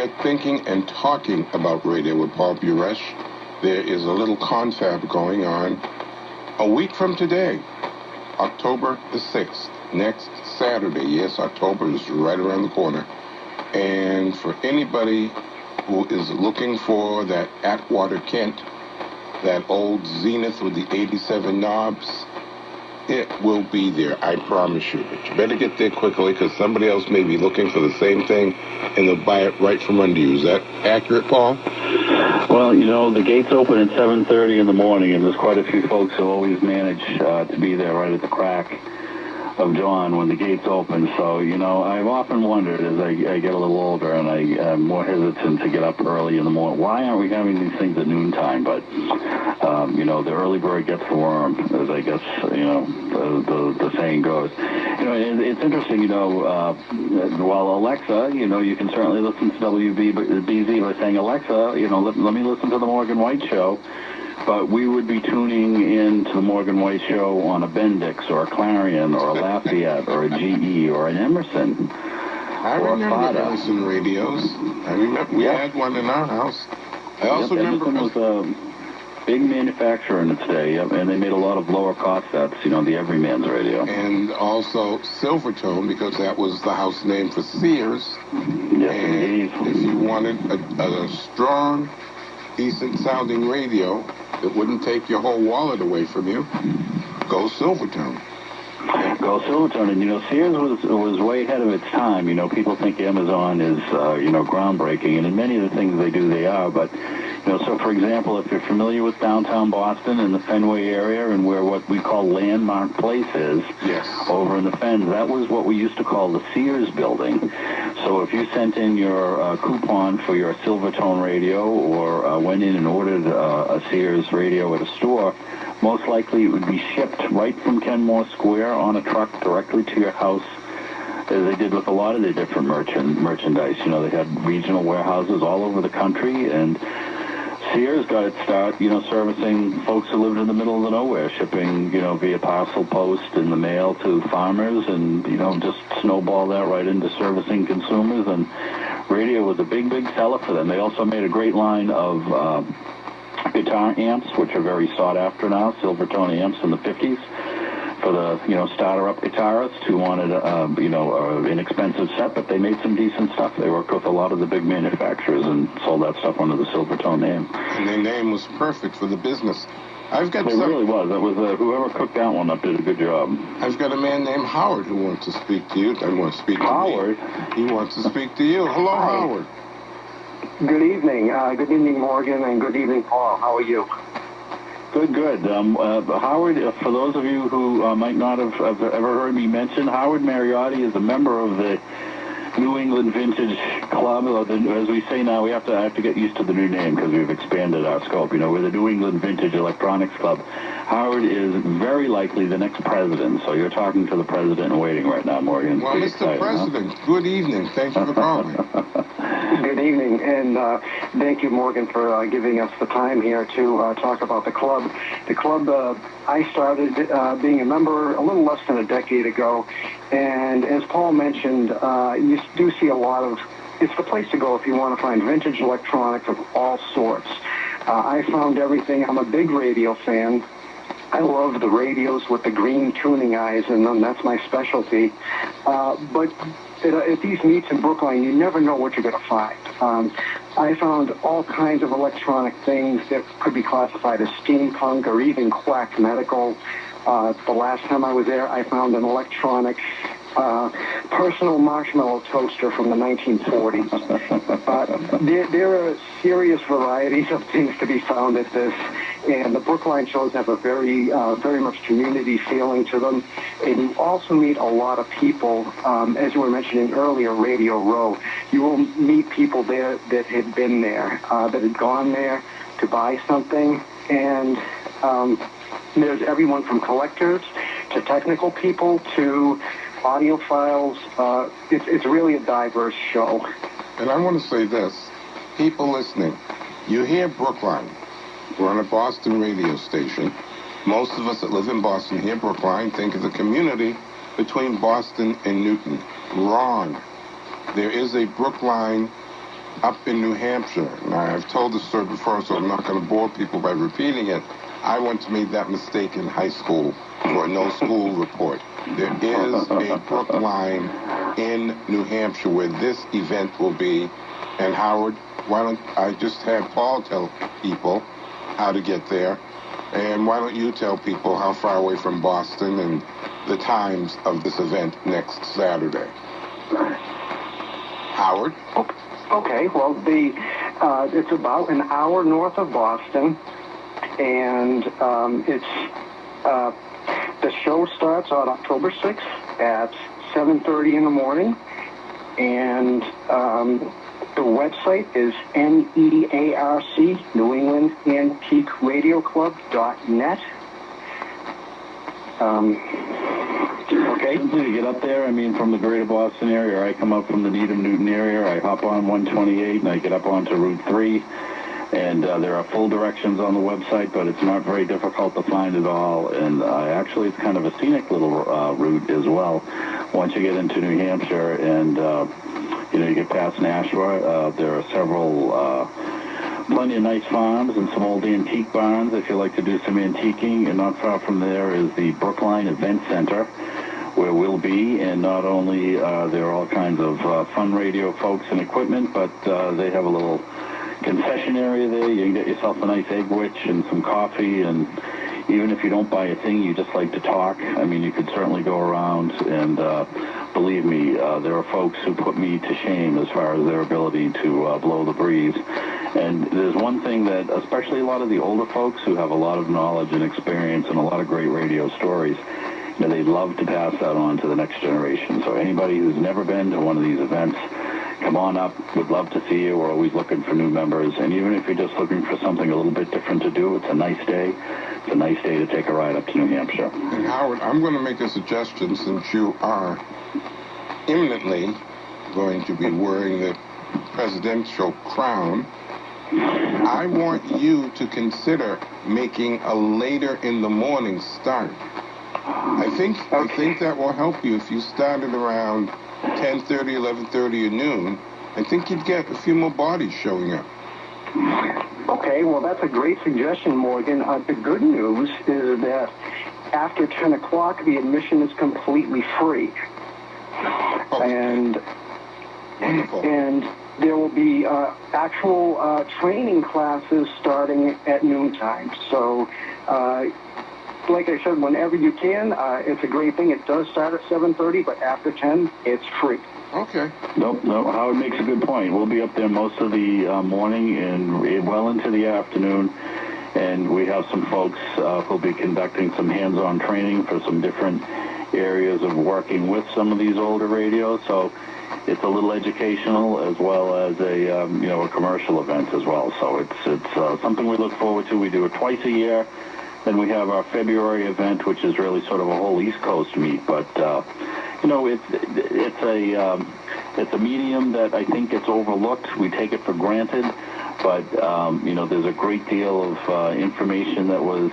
like thinking and talking about radio with Paul Buresh. There is a little confab going on a week from today, October the 6th, next Saturday. Yes, October is right around the corner. And for anybody who is looking for that Atwater Kent, that old Zenith with the 87 knobs, it will be there, I promise you. But you better get there quickly because somebody else may be looking for the same thing and they'll buy it right from under you. Is that accurate, Paul? Well, you know, the gates open at 7:30 in the morning, and there's quite a few folks who always manage to be there right at the crack of dawn when the gates open. So, you know, I've often wondered as I get a little older and I'm more hesitant to get up early in the morning, why aren't we having these things at noontime? But, you know, the early bird gets the worm, as I guess, you know, the saying goes. You know, it's interesting, you know, while Alexa, you know, you can certainly listen to WBZ by saying, Alexa, you know, let me listen to the Morgan White Show. But we would be tuning in to the Morgan White Show on a Bendix or a Clarion or a Lafayette or a GE or an Emerson. I remember Emerson radios. I remember we had one in our house. I also remember Emerson was a big manufacturer in its day, and they made a lot of lower cost sets, you know, the Everyman's radio. And also Silvertone, because that was the house name for Sears. Yes, and if you wanted a strong, decent sounding radio that wouldn't take your whole wallet away from you, go Silvertone. Go Silvertone. And, you know, Sears was way ahead of its time. You know, people think Amazon is, you know, groundbreaking, and in many of the things they do, they are. But, you know, so, for example, if you're familiar with downtown Boston and the Fenway area and where what we call Landmark Place is, yes, over in the Fens, that was what we used to call the Sears building. So if you sent in your coupon for your Silvertone radio or went in and ordered a Sears radio at a store, most likely it would be shipped right from Kenmore Square on a truck directly to your house, as they did with a lot of their different merchandise. You know, they had regional warehouses all over the country, and Sears got its start, you know, servicing folks who lived in the middle of the nowhere, shipping, you know, via parcel post in the mail to farmers, and, you know, just snowball that right into servicing consumers. And radio was a big, big seller for them. They also made a great line of guitar amps, which are very sought after now, Silvertone amps in the 50s. For the, you know, starter-up guitarists who wanted, you know, an inexpensive set, but they made some decent stuff. They worked with a lot of the big manufacturers and sold that stuff under the Silvertone name. And their name was perfect for the business. It really was. It was whoever cooked that one up did a good job. I've got a man named Howard who wants to speak to you. Doesn't want to speak to Howard? me. He wants to speak to you. Hello, Hi. Howard. Good evening. Good evening, Morgan, and good evening, Paul. How are you? Good. Howard, for those of you who might not have ever heard me mention, Howard Mariotti is a member of the New England Vintage Club. As we say now, I have to get used to the new name because we've expanded our scope. You know, we're the New England Vintage Electronics Club. Howard is very likely the next president, so you're talking to the president in waiting right now, Morgan. Well, Mr. President, good evening. Thank you for calling. Good evening, and thank you, Morgan, for giving us the time here to talk about the club. The club, I started being a member a little less than a decade ago, and as Paul mentioned, you do see a lot of, it's the place to go if you want to find vintage electronics of all sorts. I found everything. I'm a big radio fan. I love the radios with the green tuning eyes in them. That's my specialty. But at these meets in Brookline, you never know what you're going to find. I found all kinds of electronic things that could be classified as steampunk or even quack medical. The last time I was there, I found an electronic personal marshmallow toaster from the 1940s. There are serious varieties of things to be found at this, and the Brookline shows have a very much community feeling to them. And you also meet a lot of people, as you were mentioning earlier, Radio Row. You will meet people there that had been there, that had gone there to buy something, and there's everyone from collectors to technical people to audiophiles. It's really a diverse show. And I want to say this. People listening, you hear Brookline. We're on a Boston radio station. Most of us that live in Boston hear Brookline, think of the community between Boston and Newton. Wrong. There is a Brookline up in New Hampshire. Now, I've told this story before, so I'm not going to bore people by repeating it. I once made that mistake in high school for a no-school report. There is a Brookline in New Hampshire where this event will be. And Howard, why don't I just have Paul tell people how to get there? And why don't you tell people how far away from Boston and the times of this event next Saturday? Howard? Okay, well, it's about an hour north of Boston, and the show starts on October 6th at 7:30 in the morning, and the website is NEARC, New England Antique Radio Club.net. Okay. Simply to get up there, I mean, from the greater Boston area, I come up from the Needham-Newton area, I hop on 128, and I get up onto Route 3, and there are full directions on the website, but it's not very difficult to find at all, and actually it's kind of a scenic little route as well. Once you get into New Hampshire and, you get past Nashua, there are several plenty of nice farms and some old antique barns if you like to do some antiquing, and not far from there is the Brookline Event Center, where we'll be, and not only there are all kinds of fun radio folks and equipment, but they have a little concession area there. You can get yourself a nice egg witch and some coffee, and even if you don't buy a thing, you just like to talk, I mean, you could certainly go around, and believe me, there are folks who put me to shame as far as their ability to blow the breeze. And there's one thing that, especially a lot of the older folks who have a lot of knowledge and experience and a lot of great radio stories, they'd love to pass that on to the next generation. So anybody who's never been to one of these events, come on up. We'd love to see you. We're always looking for new members. And even if you're just looking for something a little bit different to do, it's a nice day. It's a nice day to take a ride up to New Hampshire. And Howard, I'm going to make a suggestion, since you are imminently going to be wearing the presidential crown. I want you to consider making a later in the morning start. I think that will help you if you started around 10:30, 11:30 or noon. I think you'd get a few more bodies showing up. Okay, well, that's a great suggestion, Morgan. The good news is that after 10 o'clock, the admission is completely free. Oh, and wonderful. And there will be actual training classes starting at noontime. So, like I said, whenever you can, it's a great thing. It does start at 7:30, but after 10, it's free. Okay. Nope. Howard makes a good point. We'll be up there most of the morning and well into the afternoon, and we have some folks who'll be conducting some hands-on training for some different areas of working with some of these older radios. So it's a little educational as well as a a commercial event as well. So it's something we look forward to. We do it twice a year. Then we have our February event, which is really sort of a whole East Coast meet. But it's a medium that I think gets overlooked. We take it for granted, but there's a great deal of information that was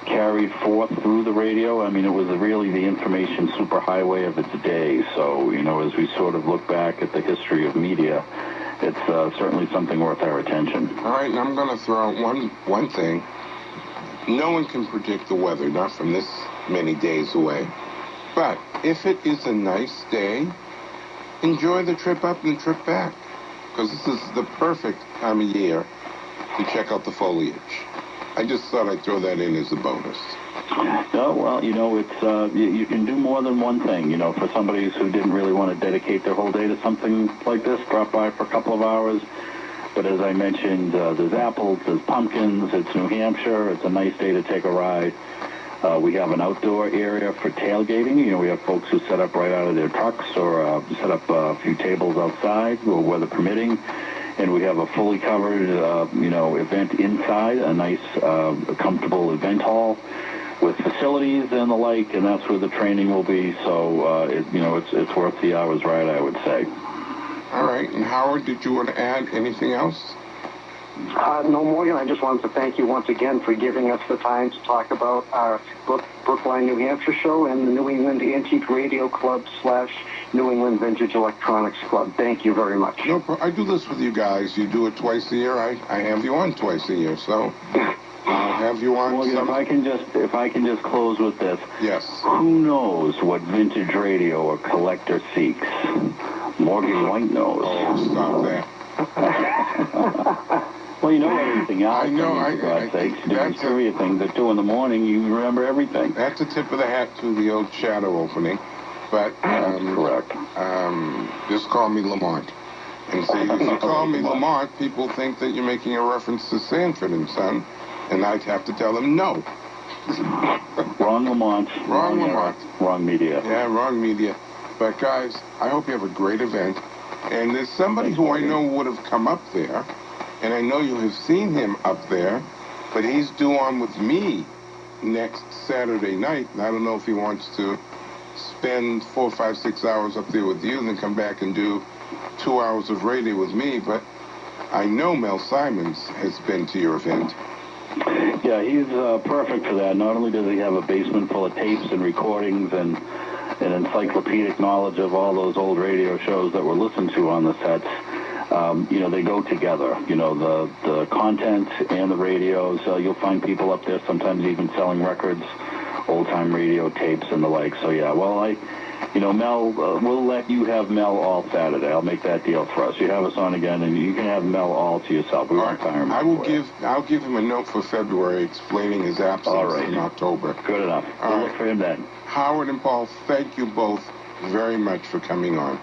carried forth through the radio. I mean, it was really the information superhighway of its day. So as we sort of look back at the history of media, it's certainly something worth our attention. All right, and I'm going to throw out one thing. No one can predict the weather, not from this many days away. But if it is a nice day, enjoy the trip up and the trip back, because this is the perfect time of year to check out the foliage. I just thought I'd throw that in as a bonus. No, well, it's you can do more than one thing. For somebody who didn't really want to dedicate their whole day to something like this, drop by for a couple of hours. But as I mentioned, there's apples, there's pumpkins, it's New Hampshire, it's a nice day to take a ride. We have an outdoor area for tailgating. We have folks who set up right out of their trucks or set up a few tables outside, weather permitting. And we have a fully covered, event inside, a nice, comfortable event hall with facilities and the like, and that's where the training will be. So, it's worth the hour's ride, I would say. All right, and Howard, did you want to add anything else? No, Morgan, I just wanted to thank you once again for giving us the time to talk about our Brookline, New Hampshire show and the New England Antique Radio Club / New England Vintage Electronics Club. Thank you very much. No, I do this with you guys. You do it twice a year. I have you on twice a year, so I'll have you on. Morgan, if I can just close with this. Yes. Who knows what vintage radio a collector seeks? Morgan White knows. Oh, stop that. Well, you know everything else. I know. For God's sakes, you do trivia things at 2 in the morning. You remember everything. That's a tip of the hat to the old shadow opening. But that's correct. Just call me Lamont. And see, if you call me Lamont, people think that you're making a reference to Sanford and Son, and I'd have to tell them no. Wrong Lamont. Wrong Lamont. Wrong media. Yeah, wrong media. But guys, I hope you have a great event. And there's somebody who I know would have come up there. And I know you have seen him up there, but he's due on with me next Saturday night. And I don't know if he wants to spend 4, 5, 6 hours up there with you and then come back and do 2 hours of radio with me. But I know Mel Simons has been to your event. Yeah, he's perfect for that. Not only does he have a basement full of tapes and recordings and an encyclopedic knowledge of all those old radio shows that were listened to on the sets, they go together. The content and the radios. You'll find people up there sometimes even selling records, old-time radio tapes and the like. So, yeah, well, Mel, we'll let you have Mel all Saturday. I'll make that deal for us. You have us on again, and you can have Mel all to yourself. We won't tire him. I'll give him a note for February explaining his absence in October. Good enough. We'll look for him then. Howard and Paul, thank you both very much for coming on.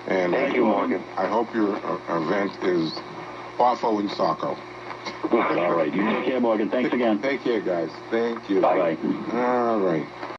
And thank you, Morgan. I hope your event is Boffo and Socko. All right. You take care, Morgan. Thanks again. Take care, guys. Thank you. Bye-bye. All right.